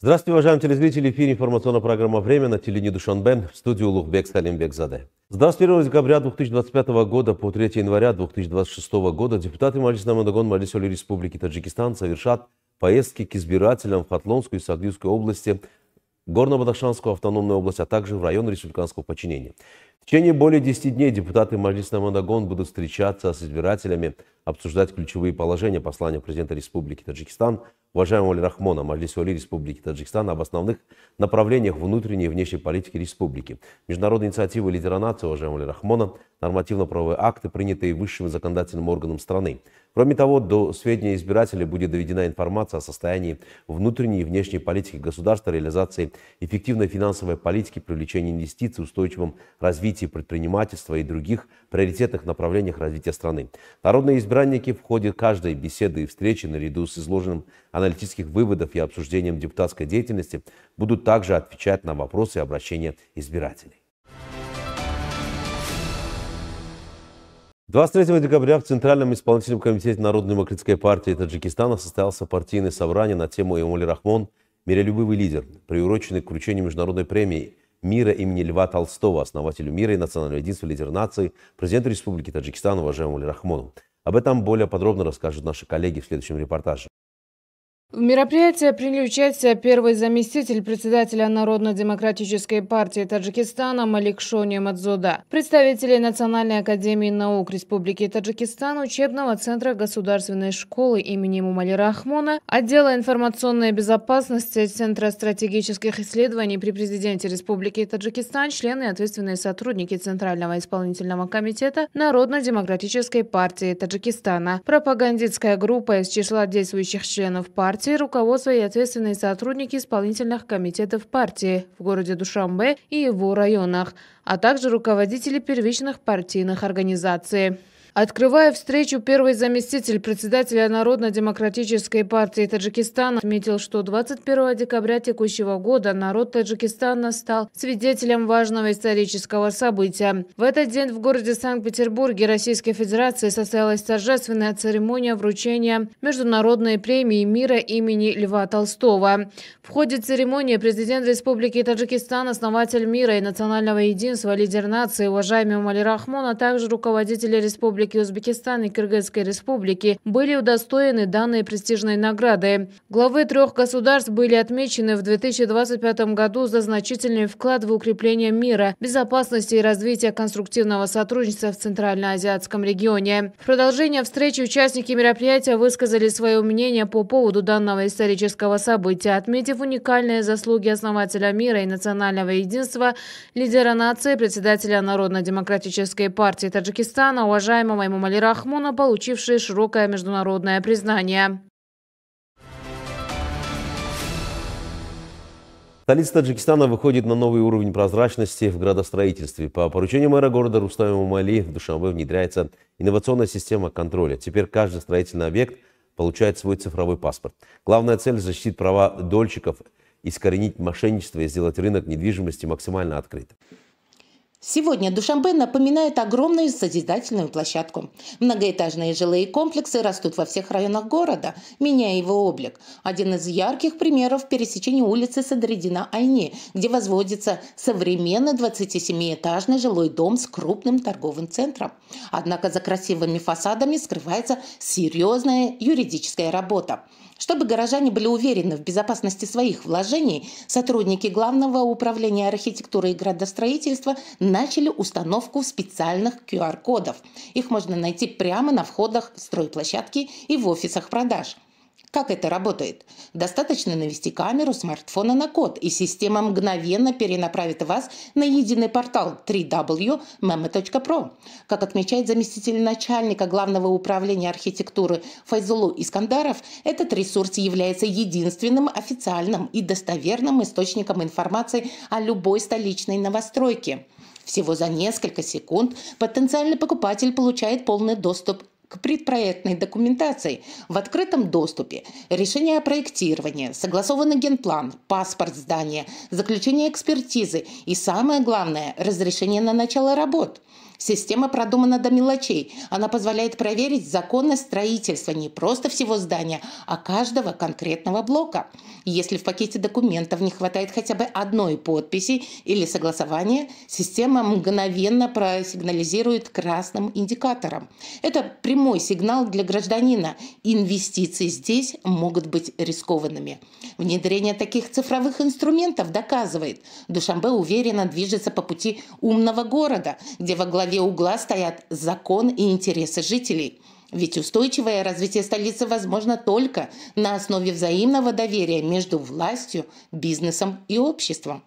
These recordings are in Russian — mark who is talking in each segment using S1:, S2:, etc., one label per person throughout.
S1: Здравствуйте, уважаемые телезрители. В эфире информационная программа «Время» на телеканале Душанбе, в студию Улугбек Салимбекзаде. С 21 декабря 2025 года по 3 января 2026 года депутаты Маджлиса Намадагон Маджлиса Олии Республики Таджикистан совершат поездки к избирателям в Хатлонскую и Сагдийскую области, Горно-Бадахшанскую автономную область, а также в район республиканского подчинения. В течение более 10 дней депутаты Маджлиса Намадагон будут встречаться с избирателями, обсуждать ключевые положения послания президента Республики Таджикистан уважаемого Оли Рахмона Маджлиса Олии Республики Таджикистан об основных направлениях внутренней и внешней политики республики, международные инициативы лидера нации уважаемого Оли Рахмона, нормативно-правовые акты, принятые высшим законодательным органом страны. Кроме того, до сведения избирателей будет доведена информация о состоянии внутренней и внешней политики государства, реализации эффективной финансовой политики, привлечении инвестиций, устойчивом развитии предпринимательства и других приоритетных направлениях развития страны. Народные избранники в ходе каждой беседы и встречи, наряду с изложенным аналитических выводов и обсуждением депутатской деятельности, будут также отвечать на вопросы и обращения избирателей. 23 декабря в Центральном исполнительном комитете Народно-демократической партии Таджикистана состоялось партийное собрание на тему Оли Рахмон «Миролюбивый лидер», приуроченный к вручению международной премии мира имени Льва Толстого, основателю мира и национального единства, лидера нации, президенту Республики Таджикистан уважаемому Оли Рахмону. Об этом более подробно расскажут наши коллеги в следующем репортаже.
S2: В мероприятии приняли участие первый заместитель председателя Народно-демократической партии Таджикистана Малик Шони Мадзода, представители Национальной академии наук Республики Таджикистан, учебного центра государственной школы имени Оли Рахмона, отдела информационной безопасности, Центра стратегических исследований при президенте Республики Таджикистан, члены и ответственные сотрудники Центрального исполнительного комитета Народно-демократической партии Таджикистана, пропагандистская группа из числа действующих членов партии, руководство и ответственные сотрудники исполнительных комитетов партии в городе Душанбе и его районах, а также руководители первичных партийных организаций. Открывая встречу, первый заместитель председателя Народно-демократической партии Таджикистана отметил, что 21 декабря текущего года народ Таджикистана стал свидетелем важного исторического события. В этот день в городе Санкт-Петербурге Российской Федерации состоялась торжественная церемония вручения Международной премии мира имени Льва Толстого. В ходе церемонии президент Республики Таджикистан, основатель мира и национального единства, лидер нации уважаемый Оли Рахмон, а также руководители Республики Узбекистан и Кыргызской Республики были удостоены данной престижной награды. Главы трех государств были отмечены в 2025 году за значительный вклад в укрепление мира, безопасности и развития конструктивного сотрудничества в Центральноазиатском регионе. В продолжение встречи участники мероприятия высказали свое мнение по поводу данного исторического события, отметив уникальные заслуги основателя мира и национального единства, лидера нации, председателя Народно-демократической партии Таджикистана, уважаемого Оли Рахмона, получившие широкое международное признание.
S1: Столица Таджикистана выходит на новый уровень прозрачности в градостроительстве. По поручению мэра города Рустама Эмомали в Душанбе внедряется инновационная система контроля. Теперь каждый строительный объект получает свой цифровой паспорт. Главная цель – защитить права дольщиков, искоренить мошенничество и сделать рынок недвижимости максимально открытым.
S3: Сегодня Душанбе напоминает огромную созидательную площадку. Многоэтажные жилые комплексы растут во всех районах города, меняя его облик. Один из ярких примеров – пересечение улицы Садриддина-Айни, где возводится современный 27-этажный жилой дом с крупным торговым центром. Однако за красивыми фасадами скрывается серьезная юридическая работа. Чтобы горожане были уверены в безопасности своих вложений, сотрудники Главного управления архитектуры и градостроительства начали установку специальных QR-кодов. Их можно найти прямо на входах в стройплощадки и в офисах продаж. Как это работает? Достаточно навести камеру смартфона на код, и система мгновенно перенаправит вас на единый портал www.meme.pro. Как отмечает заместитель начальника Главного управления архитектуры Файзулу Искандаров, этот ресурс является единственным официальным и достоверным источником информации о любой столичной новостройке. Всего за несколько секунд потенциальный покупатель получает полный доступ к предпроектной документации в открытом доступе, решение о проектировании, согласованный генплан, паспорт здания, заключение экспертизы и, самое главное, разрешение на начало работ. Система продумана до мелочей. Она позволяет проверить законность строительства не просто всего здания, а каждого конкретного блока. Если в пакете документов не хватает хотя бы одной подписи или согласования, система мгновенно просигнализирует красным индикатором. Это прямой сигнал для гражданина. Инвестиции здесь могут быть рискованными. Внедрение таких цифровых инструментов доказывает, Душанбе уверенно движется по пути умного города, где во главе угла стоят закон и интересы жителей. Ведь устойчивое развитие столицы возможно только на основе взаимного доверия между властью, бизнесом и обществом.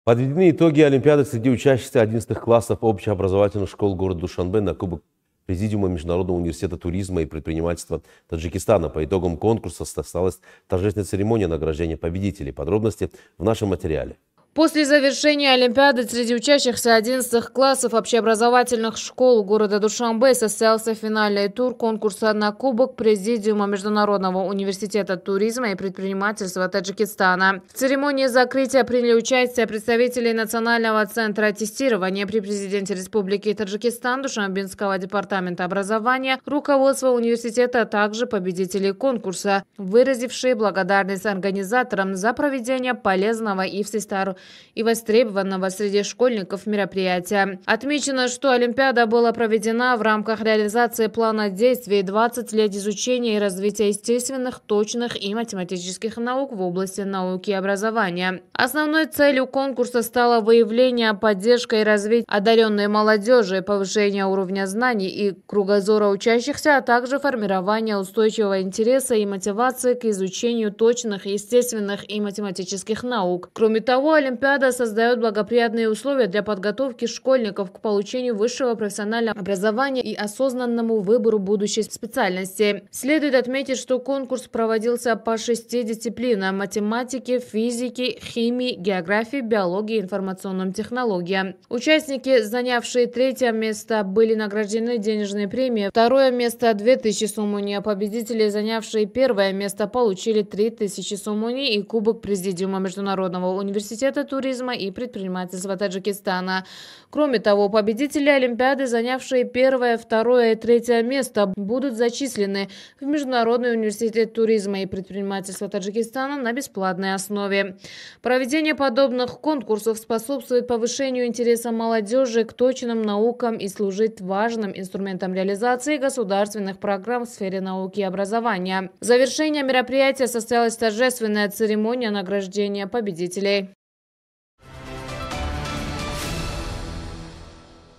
S1: Подведены итоги Олимпиады среди учащихся 11 классов общеобразовательных школ города Душанбе на Кубок Президиума Международного университета туризма и предпринимательства Таджикистана. По итогам конкурса состоялась торжественная церемония награждения победителей. Подробности в нашем материале.
S2: После завершения Олимпиады среди учащихся 11 классов общеобразовательных школ города Душанбе состоялся финальный тур конкурса на Кубок Президиума Международного университета туризма и предпринимательства Таджикистана. В церемонии закрытия приняли участие представители Национального центра тестирования при президенте Республики Таджикистан, Душанбинского департамента образования, руководства университета, а также победители конкурса, выразившие благодарность организаторам за проведение полезного и всестороннего и востребованного среди школьников мероприятия. Отмечено, что Олимпиада была проведена в рамках реализации плана действий 20 лет изучения и развития естественных, точных и математических наук в области науки и образования. Основной целью конкурса стало выявление, поддержка и развитие одаренной молодежи, повышение уровня знаний и кругозора учащихся, а также формирование устойчивого интереса и мотивации к изучению точных, естественных и математических наук. Кроме того, Олимпиада создает благоприятные условия для подготовки школьников к получению высшего профессионального образования и осознанному выбору будущей специальности. Следует отметить, что конкурс проводился по 6 дисциплинам – математике, физике, химии, географии, биологии и информационным технологиям. Участники, занявшие 3-е место, были награждены денежной премией, 2-е место – 2000 сомони, а победители, занявшие 1-е место, получили 3000 сомони и Кубок Президиума Международного университета туризма и предпринимательства Таджикистана. Кроме того, победители Олимпиады, занявшие 1-е, 2-е и 3-е место, будут зачислены в Международный университет туризма и предпринимательства Таджикистана на бесплатной основе. Проведение подобных конкурсов способствует повышению интереса молодежи к точным наукам и служит важным инструментом реализации государственных программ в сфере науки и образования. В завершение мероприятия состоялась торжественная церемония награждения победителей.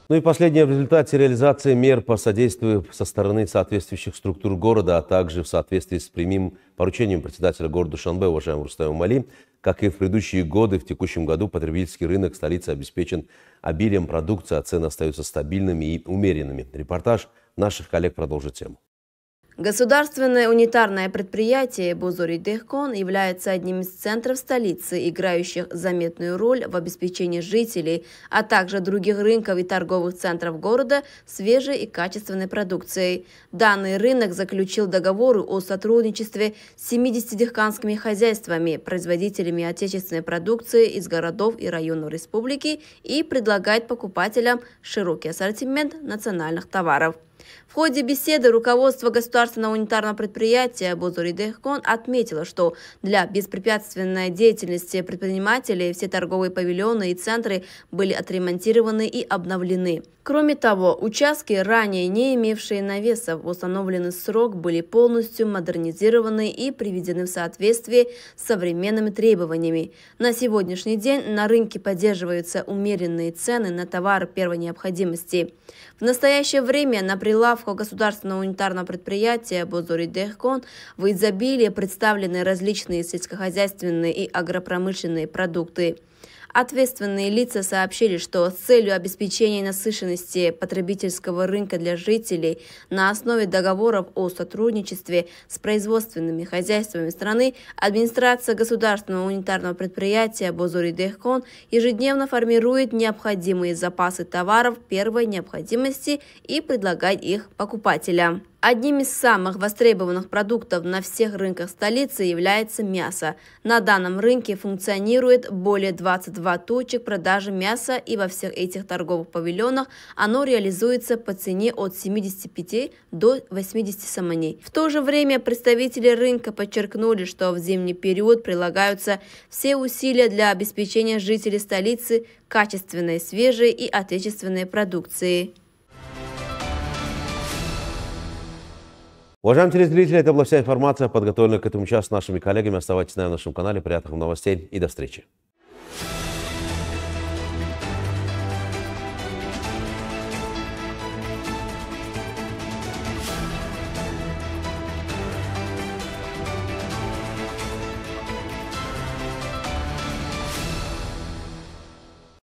S1: Ну и последнее: в результате реализации мер по содействию со стороны соответствующих структур города, а также в соответствии с прямым поручением председателя города Душанбе, уважаемого Рустема Умали, как и в предыдущие годы, в текущем году потребительский рынок столицы обеспечен обилием продукции, а цены остаются стабильными и умеренными. Репортаж наших коллег продолжит тему.
S4: Государственное унитарное предприятие Бузури-Дехкон является одним из центров столицы, играющих заметную роль в обеспечении жителей, а также других рынков и торговых центров города свежей и качественной продукцией. Данный рынок заключил договоры о сотрудничестве с 70 дехканскими хозяйствами, производителями отечественной продукции из городов и районов республики и предлагает покупателям широкий ассортимент национальных товаров. В ходе беседы руководство государственного унитарного предприятия Бузури-Дехкон отметило, что для беспрепятственной деятельности предпринимателей все торговые павильоны и центры были отремонтированы и обновлены. Кроме того, участки, ранее не имевшие навесов в установленный срок, были полностью модернизированы и приведены в соответствие с современными требованиями. На сегодняшний день на рынке поддерживаются умеренные цены на товары первой необходимости. В настоящее время на прилавках государственного унитарного предприятия Бузури-Дехкон в изобилии представлены различные сельскохозяйственные и агропромышленные продукты. Ответственные лица сообщили, что с целью обеспечения насыщенности потребительского рынка для жителей на основе договоров о сотрудничестве с производственными хозяйствами страны администрация государственного унитарного предприятия Бузури-Дехкон ежедневно формирует необходимые запасы товаров первой необходимости и предлагает их покупателям. Одним из самых востребованных продуктов на всех рынках столицы является мясо. На данном рынке функционирует более 22 точек продажи мяса, и во всех этих торговых павильонах оно реализуется по цене от 75 до 80 саманей. В то же время представители рынка подчеркнули, что в зимний период прилагаются все усилия для обеспечения жителей столицы качественной, свежей и отечественной продукцией.
S1: Уважаемые телезрители, это была вся информация, подготовленная к этому часу нашими коллегами. Оставайтесь на нашем канале. Приятных вам новостей и до встречи.